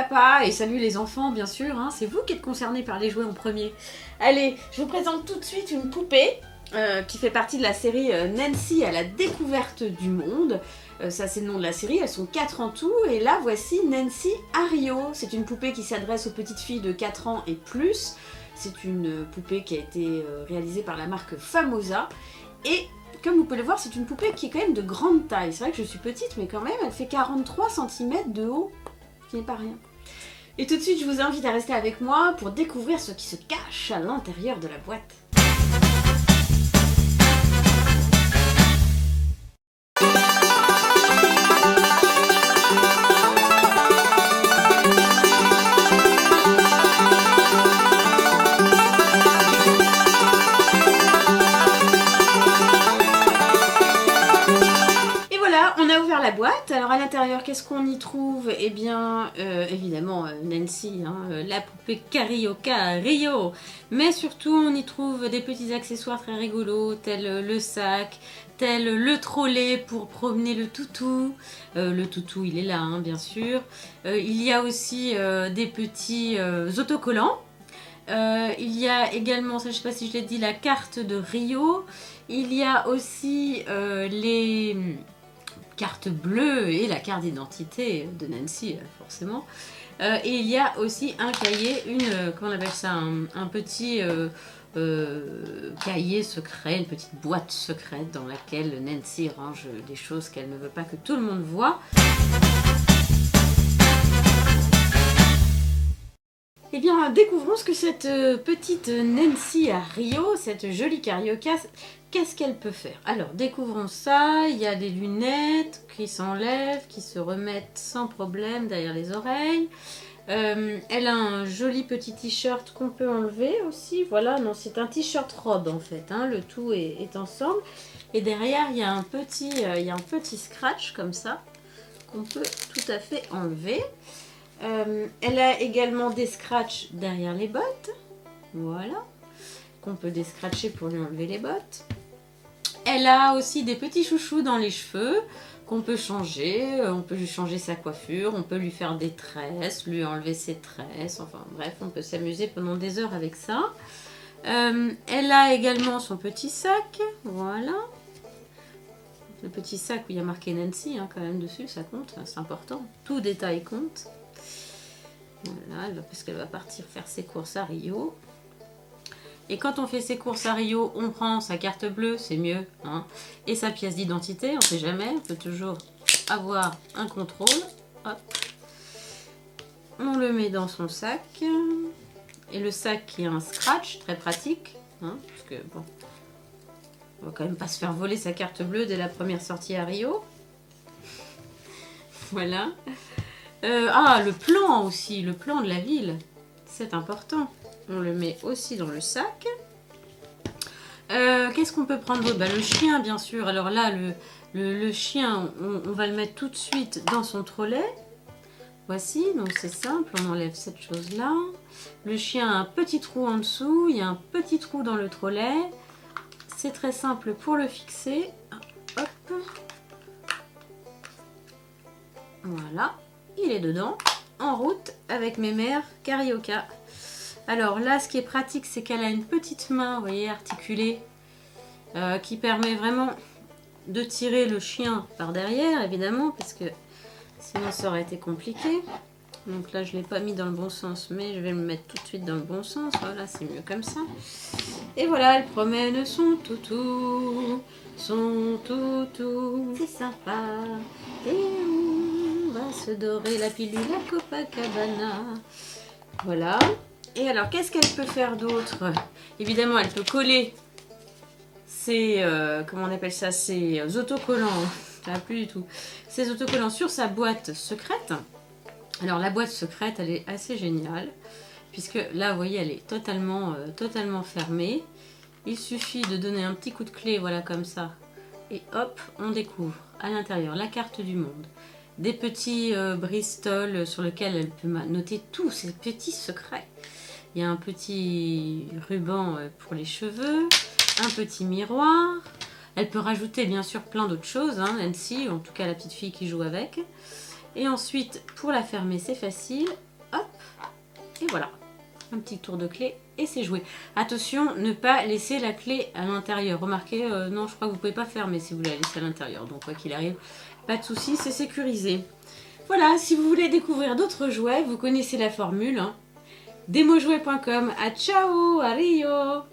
papa et salut les enfants bien sûr, hein. C'est vous qui êtes concernés par les jouets en premier. Allez, je vous présente tout de suite une poupée qui fait partie de la série Nancy à la découverte du monde. Ça c'est le nom de la série, elles sont 4 en tout et là voici Nancy à Rio. C'est une poupée qui s'adresse aux petites filles de 4 ans et plus. C'est une poupée qui a été réalisée par la marque Famosa et comme vous pouvez le voir, c'est une poupée qui est quand même de grande taille. C'est vrai que je suis petite, mais quand même, elle fait 43 cm de haut, ce qui n'est pas rien. Et tout de suite, je vous invite à rester avec moi pour découvrir ce qui se cache à l'intérieur de la boîte. On a ouvert la boîte, alors à l'intérieur qu'est-ce qu'on y trouve? Eh bien évidemment Nancy, hein, la poupée Carioca à Rio, mais surtout on y trouve des petits accessoires très rigolos tels le sac, tel le trolley pour promener le toutou. Le toutou il est là hein, bien sûr. Il y a aussi des petits autocollants. Il y a également, ça, je ne sais pas si je l'ai dit, la carte de Rio. Il y a aussi les carte bleue et la carte d'identité de Nancy forcément. Et il y a aussi un cahier, comment on appelle ça, un petit cahier secret, une petite boîte secrète dans laquelle Nancy range des choses qu'elle ne veut pas que tout le monde voit. Eh bien, découvrons ce que cette petite Nancy à Rio, cette jolie carioca, qu'est-ce qu'elle peut faire? Alors, découvrons ça. Il y a des lunettes qui s'enlèvent, qui se remettent sans problème derrière les oreilles. Elle a un joli petit t-shirt qu'on peut enlever aussi. Voilà, non, c'est un t-shirt robe en fait. Hein, le tout est ensemble. Et derrière, il y a un petit scratch comme ça qu'on peut tout à fait enlever. Elle a également des scratchs derrière les bottes, voilà, qu'on peut descratcher pour lui enlever les bottes. Elle a aussi des petits chouchous dans les cheveux qu'on peut changer, on peut lui changer sa coiffure, on peut lui faire des tresses, lui enlever ses tresses, enfin bref, on peut s'amuser pendant des heures avec ça. Elle a également son petit sac, voilà. Le petit sac où il y a marqué Nancy hein, quand même dessus, ça compte, c'est important, tout détail compte. Voilà, parce qu'elle va partir faire ses courses à Rio. Et quand on fait ses courses à Rio, on prend sa carte bleue, c'est mieux. Hein, et sa pièce d'identité, on ne sait jamais, on peut toujours avoir un contrôle. Hop. On le met dans son sac. Et le sac qui a un scratch, très pratique. Hein, parce que bon, on va quand même pas se faire voler sa carte bleue dès la première sortie à Rio. Voilà. Le plan aussi, le plan de la ville, c'est important. On le met aussi dans le sac. Qu'est-ce qu'on peut prendre d'autre? Le chien, bien sûr. Alors là, le chien, on va le mettre tout de suite dans son trolley. Voici, donc c'est simple, on enlève cette chose-là. Le chien a un petit trou en dessous, il y a un petit trou dans le trolley. C'est très simple pour le fixer. Hop. Voilà. Il est dedans, en route avec mes mères Carioca. Alors là, ce qui est pratique, c'est qu'elle a une petite main, vous voyez, articulée, qui permet vraiment de tirer le chien par derrière, évidemment, parce que sinon ça aurait été compliqué. Donc là, je ne l'ai pas mis dans le bon sens, mais je vais le mettre tout de suite dans le bon sens. Voilà, c'est mieux comme ça. Et voilà, elle promène son toutou, son toutou. C'est sympa. Et on va se dorer la pilule à Copacabana. Voilà. Et alors, qu'est-ce qu'elle peut faire d'autre? Évidemment, elle peut coller ses, comment on appelle ça, ses autocollants. Ça va plus du tout. Ses autocollants sur sa boîte secrète. Alors, la boîte secrète, elle est assez géniale. Puisque là, vous voyez, elle est totalement fermée. Il suffit de donner un petit coup de clé, voilà, comme ça. Et hop, on découvre à l'intérieur la carte du monde. Des petits Bristol sur lesquels elle peut noter tous ses petits secrets. Il y a un petit ruban pour les cheveux, un petit miroir. Elle peut rajouter bien sûr plein d'autres choses, hein, Nancy, en tout cas la petite fille qui joue avec. Et ensuite, pour la fermer, c'est facile. Et voilà, un petit tour de clé et c'est joué. Attention, ne pas laisser la clé à l'intérieur. Remarquez, non, je crois que vous ne pouvez pas fermer si vous la laissez à l'intérieur. Donc quoi qu'il arrive, pas de souci, c'est sécurisé. Voilà, si vous voulez découvrir d'autres jouets, vous connaissez la formule. Hein. Demojouet.com. À ciao, à Rio.